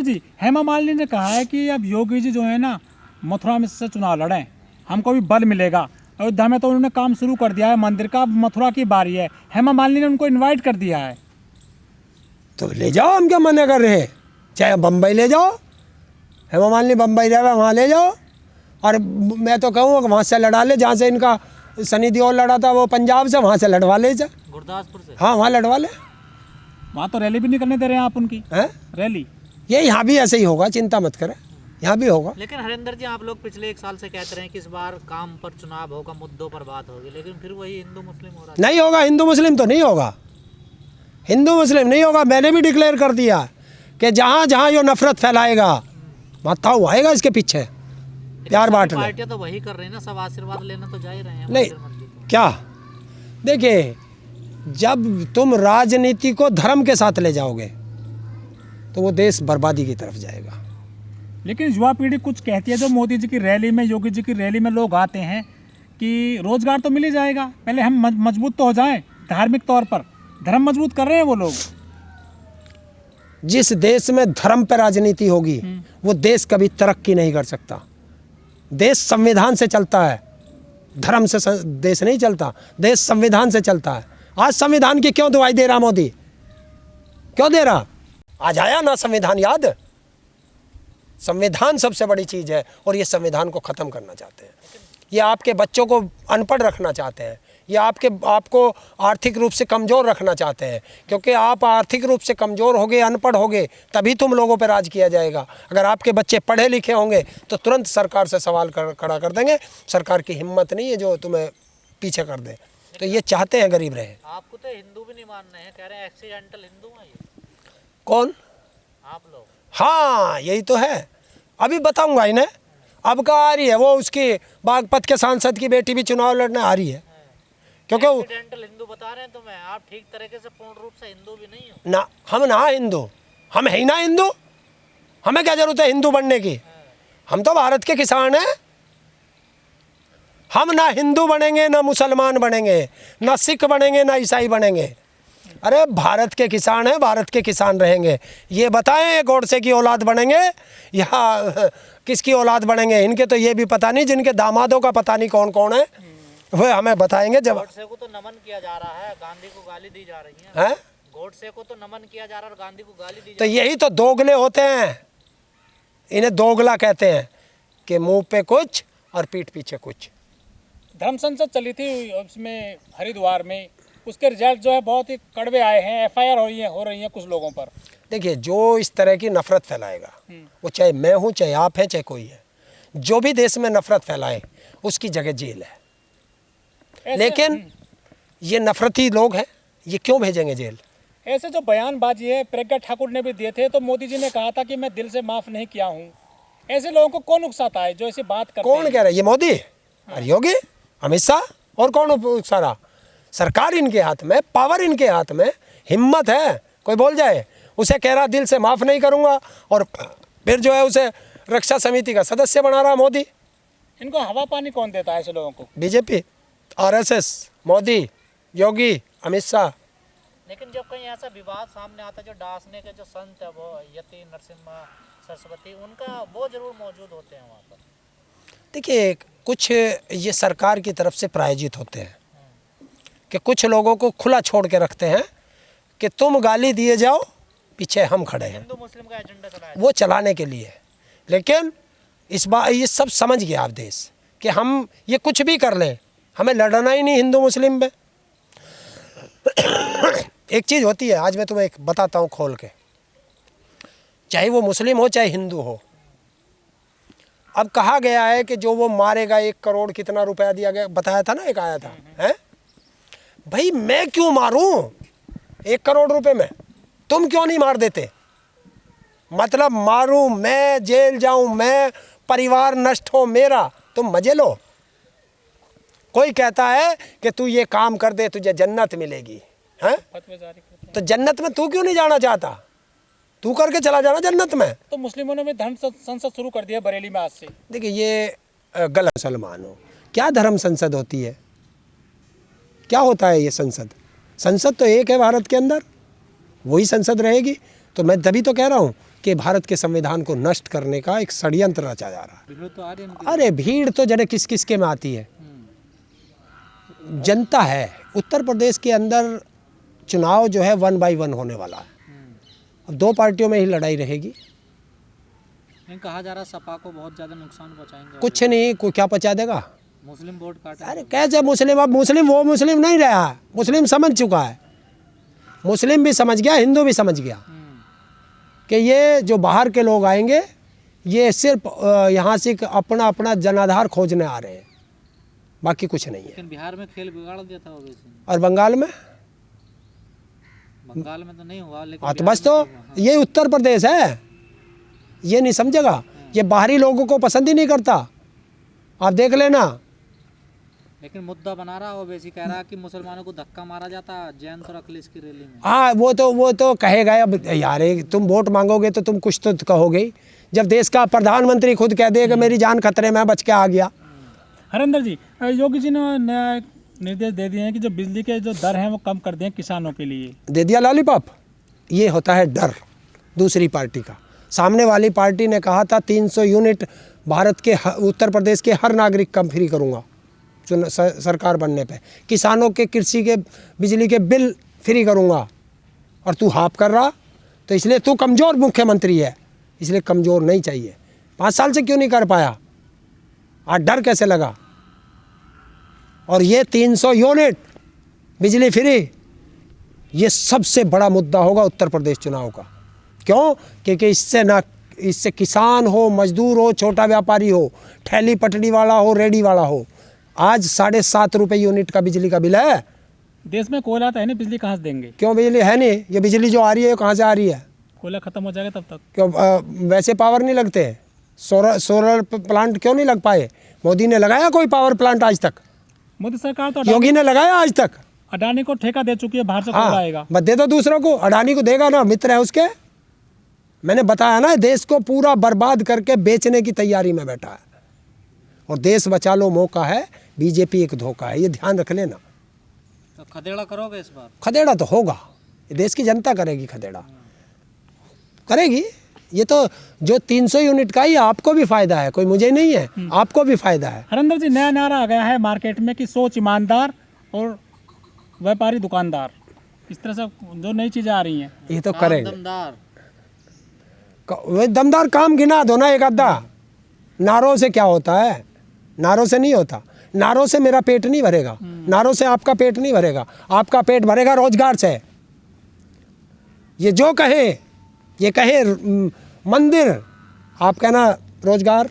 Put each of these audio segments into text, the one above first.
जी, हेमा मालिनी ने कहा है कि अब योगी जी जो है ना मथुरा में से चुनाव लड़ें, हमको भी बल मिलेगा। अयोध्या में तो उन्होंने काम शुरू कर दिया है मंदिर का, अब मथुरा की बारी है। हेमा मालिनी ने उनको इनवाइट कर दिया है। तो ले जाओ, हम क्या मना कर रहे हैं, चाहे बम्बई ले जाओ, हेमा मालिनी बम्बई रहे वहाँ ले जाओ। और मैं तो कहूँ वहाँ से लड़ा ले, जहाँ से इनका सनी देओल लड़ा था वो पंजाब से, वहाँ से लड़वा ले जा, गुरदासपुर से। हाँ वहाँ लड़वा ले। वहाँ तो रैली भी नहीं करने दे रहे हैं आप उनकी हैं रैली। ये यहाँ भी ऐसे ही होगा, चिंता मत करें, यहाँ भी होगा। लेकिन हरिंदर जी, आप लोग पिछले 1 साल से कहते रहे हैं कि इस बार काम पर चुनाव होगा, मुद्दों पर बात होगी, लेकिन फिर वही हिंदू मुस्लिम हो रहा है। नहीं होगा, हिंदू मुस्लिम तो नहीं होगा, हिंदू मुस्लिम नहीं होगा। मैंने भी डिक्लेयर कर दिया कि जहाँ जहाँ ये नफरत फैलाएगा वहाँ ताऊ आएगा इसके पीछे, प्यार बांटना। पार्टियां तो वही कर रही है ना, सब आशीर्वाद लेना तो जा ही रहे हैं। नहीं क्या, देखिए जब तुम राजनीति को धर्म के साथ ले जाओगे तो वो देश बर्बादी की तरफ जाएगा। लेकिन युवा पीढ़ी कुछ कहती है, जो मोदी जी की रैली में, योगी जी की रैली में लोग आते हैं कि रोजगार तो मिल ही जाएगा, पहले हम मजबूत तो हो जाएं धार्मिक तौर पर। धर्म मजबूत कर रहे हैं वो लोग। जिस देश में धर्म पर राजनीति होगी वो देश कभी तरक्की नहीं कर सकता। देश संविधान से चलता है, धर्म से देश नहीं चलता, देश संविधान से चलता है। आज संविधान की क्यों दुहाई दे रहा मोदी, क्यों दे रहा? आज आया ना संविधान याद, संविधान सबसे बड़ी चीज़ है और ये संविधान को ख़त्म करना चाहते हैं। ये आपके बच्चों को अनपढ़ रखना चाहते हैं, ये आपको आर्थिक रूप से कमज़ोर रखना चाहते हैं, क्योंकि आप आर्थिक रूप से कमज़ोर होगे, अनपढ़ होगे, तभी तुम लोगों पर राज किया जाएगा। अगर आपके बच्चे पढ़े लिखे होंगे तो तुरंत सरकार से सवाल खड़ा कर देंगे। सरकार की हिम्मत नहीं है जो तुम्हें पीछे कर दे, तो ये चाहते हैं गरीब रहे। आपको तो हिंदू भी नहीं मान रहे हैं, कह रहे हैं एक्सीडेंटल हिंदू हैं ये। कौन? आप लोग। हाँ यही तो है, अभी बताऊंगा इन्हें। अब का आ रही है वो, उसकी बागपत के सांसद की बेटी भी चुनाव लड़ने आ रही है, क्योंकि एक्सीडेंटल हिंदू बता रहे हैं तुम्हें, आप ठीक तरीके से पूर्ण रूप से हिंदू भी नहीं हो ना। हम ना हिंदू, हम है ही ना हिंदू, हमें क्या जरूरत है हिंदू बनने की? हम तो भारत के किसान हैं। हम ना हिंदू बनेंगे, ना मुसलमान बनेंगे, ना सिख बनेंगे, ना ईसाई बनेंगे। अरे भारत के किसान हैं, भारत के किसान रहेंगे। ये बताएं गोडसे की औलाद बनेंगे या किसकी औलाद बनेंगे? इनके तो ये भी पता नहीं, जिनके दामादों का पता नहीं कौन कौन है, वो हमें बताएंगे। जब गोडसे को तो नमन किया जा रहा है, गांधी को गाली दी जा रही है। गोडसे को तो नमन किया जा रहा है और गांधी को गाली दी जा रही है। तो यही तो दोगले होते हैं, इन्हें दोगला कहते हैं कि मुंह पे कुछ और पीठ पीछे कुछ। धर्म संसद चली थी उसमें हरिद्वार में, उसके रिजल्ट जो है बहुत ही कड़वे आए हैं। एफआईआर हो रही है कुछ लोगों पर। देखिए जो इस तरह की नफरत फैलाएगा, वो चाहे मैं हूँ, चाहे आप हैं, चाहे कोई है, जो भी देश में नफरत फैलाए उसकी जगह जेल है। लेकिन ये नफरती लोग हैं, ये क्यों भेजेंगे जेल? ऐसे जो बयानबाजी है प्रज्ञा ठाकुर ने भी दिए थे, तो मोदी जी ने कहा था कि मैं दिल से माफ़ नहीं किया हूँ। ऐसे लोगों को कौन उकसाता है जो ऐसी बात करते हैं? कौन कह रहा है? ये मोदी, योगी, अमित शाह, और कौन उकसा? सरकार इनके हाथ में, पावर इनके हाथ में, हिम्मत है कोई बोल जाए। उसे कह रहा दिल से माफ़ नहीं करूँगा, और फिर जो है उसे रक्षा समिति का सदस्य बना रहा मोदी। इनको हवा पानी कौन देता है ऐसे लोगों को? बीजेपी, आरएसएस, मोदी, योगी, अमित शाह। लेकिन जब कहीं ऐसा विवाद सामने आता, जो डासने के जो संत है वो यति नरसिम्हा सरस्वती, उनका वो जरूर मौजूद होते हैं वहाँ पर। देखिए कुछ ये सरकार की तरफ से प्रायोजित होते हैं कि कुछ लोगों को खुला छोड़ के रखते हैं कि तुम गाली दिए जाओ, पीछे हम खड़े हैं। हिंदू मुस्लिम का एजेंडा चलाया वो चलाने के लिए। लेकिन इस बार ये सब समझ गया आप देश कि हम ये कुछ भी कर लें, हमें लड़ना ही नहीं हिंदू मुस्लिम में। एक चीज़ होती है, आज मैं तुम्हें एक बताता हूँ खोल के, चाहे वो मुस्लिम हो चाहे हिंदू हो। अब कहा गया है कि जो वो मारेगा 1 करोड़ कितना रुपया दिया गया, बताया था ना, एक आया था, हैं? भाई मैं क्यों मारूं 1 करोड़ रुपए में? तुम क्यों नहीं मार देते? मतलब मारूं मैं, जेल जाऊं मैं, परिवार नष्ट हो मेरा, तुम मजे लो। कोई कहता है कि तू ये काम कर दे तुझे जन्नत मिलेगी, हैं? तो जन्नत में तू क्यों नहीं जाना चाहता? तू करके चला जाना जन्नत में। तो मुस्लिमों ने भी धर्म संसद शुरू कर दिया बरेली में आज से। देखिए ये गलत। मुसलमान हो क्या धर्म संसद होती है? क्या होता है ये संसद? संसद तो एक है भारत के अंदर, वही संसद रहेगी। तो मैं तभी तो कह रहा हूँ कि भारत के संविधान को नष्ट करने का एक षड्यंत्र रचा जा रहा भीड़ तो आ रही है है। अरे भीड़ तो जड़े किस किस के में आती है, जनता है। उत्तर प्रदेश के अंदर चुनाव जो है 1 by 1 होने वाला है। अब 2 पार्टियों में ही लड़ाई रहेगी। नहीं, कहा जा रहा सपा को बहुत ज़्यादा नुकसान पहुंचाएंगे। कुछ नहीं, कोई क्या पहुंचा देगा। मुस्लिम वोट काटे। अरे कैसे मुस्लिम, अब मुस्लिम वो मुस्लिम नहीं रहा, मुस्लिम समझ चुका है। मुस्लिम भी समझ गया, हिंदू भी समझ गया कि ये जो बाहर के लोग आएंगे ये सिर्फ यहाँ से अपना अपना जनाधार खोजने आ रहे हैं, बाकी कुछ नहीं है। लेकिन बिहार में खेल बिगाड़ दिया था ओवैसी ने। और बंगाल में तो नहीं हुआ, लेकिन हाँ, तो बस तो ये उत्तर प्रदेश है, ये नहीं समझेगा। ये बाहरी लोगों को पसंद ही नहीं करता, आप देख लेना। लेकिन मुद्दा बना रहा ओवैसी, कह रहा कि मुसलमानों को धक्का मारा जाता, जैन तो रख ले इसकी रैली में। हाँ, वो तो कहेगा। अब यार तुम वोट मांगोगे तो तुम कुछ तो कहोगे ही। जब देश का प्रधानमंत्री खुद कह दे कि मेरी जान खतरे में, बच के आ गया। हरिंदर जी, योगी जी ने नया निर्देश दे दिए हैं कि जो बिजली के जो दर हैं वो कम कर दें किसानों के लिए। दे दिया लॉलीपॉप। ये होता है डर दूसरी पार्टी का। सामने वाली पार्टी ने कहा था 300 यूनिट भारत के उत्तर प्रदेश के हर नागरिक का फ्री करूँगा सरकार बनने पे। किसानों के कृषि के बिजली के बिल फ्री करूँगा, और तू हाफ कर रहा, तो इसलिए तू कमज़ोर मुख्यमंत्री है, इसलिए कमज़ोर नहीं चाहिए। 5 साल से क्यों नहीं कर पाया, आज डर कैसे लगा। और ये 300 यूनिट बिजली फ्री, ये सबसे बड़ा मुद्दा होगा उत्तर प्रदेश चुनाव का। क्यों? क्योंकि इससे किसान हो, मजदूर हो, छोटा व्यापारी हो, ठेली पटरी वाला हो, रेडी वाला हो, आज 7.5 रुपये यूनिट का बिजली का बिल है। देश में कोयला तो है नहीं, बिजली कहाँ से देंगे? क्यों बिजली है नहीं? ये बिजली जो आ रही है कहाँ से आ रही है? कोयला खत्म हो जाएगा तब तक। क्यों वैसे पावर नहीं लगते? सोलर प्लांट क्यों नहीं लग पाए? मोदी ने लगाया कोई पावर प्लांट आज तक? मोदी सरकार तो योगी ने लगाया आज तक? अडानी को ठेका दे चुकी है, बाहर से कोयला आएगा। बस दे दो दूसरों को, अडानी को देगा ना, मित्र है उसके। मैंने बताया ना, देश को पूरा बर्बाद करके बेचने की तैयारी में बैठा है। और देश बचा लो मौका है, बीजेपी एक धोखा है, ये ध्यान रख लेना। तो खदेड़ा करोगे इस बार? खदेड़ा तो होगा, ये देश की जनता करेगी, खदेड़ा करेगी। ये तो जो 300 यूनिट का ही आपको भी फायदा है, कोई मुझे नहीं है, आपको भी फायदा है। हरिंदर जी, नया नारा आ गया है मार्केट में कि सोच ईमानदार और व्यापारी दुकानदार, इस तरह से जो नई चीज़ें आ रही हैं। ये तो करेंगे। दमदार दमदार काम गिना दो ना एक आधा। नारों से क्या होता है? नारों से नहीं होता। नारों से मेरा पेट नहीं भरेगा, नारों से आपका पेट नहीं भरेगा। आपका पेट भरेगा रोजगार से। ये जो कहे, ये कहे मंदिर, आप कहना रोजगार।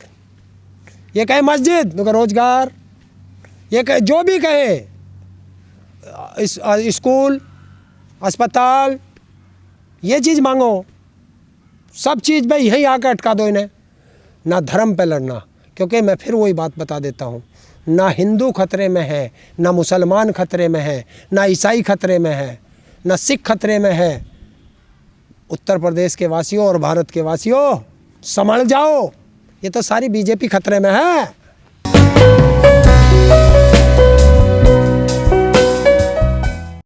ये कहे मस्जिद, तो रोजगार। ये कहे जो भी कहे, स्कूल, अस्पताल, ये चीज़ मांगो। सब चीज़ पे यहीं आकर अटका दो इन्हें। ना धर्म पे लड़ना, क्योंकि मैं फिर वही बात बता देता हूँ, ना हिंदू खतरे में है, ना मुसलमान खतरे में है, ना ईसाई खतरे में है, ना सिख खतरे में है। उत्तर प्रदेश के वासियों और भारत के वासियों, संभल जाओ। ये तो सारी बीजेपी खतरे में है।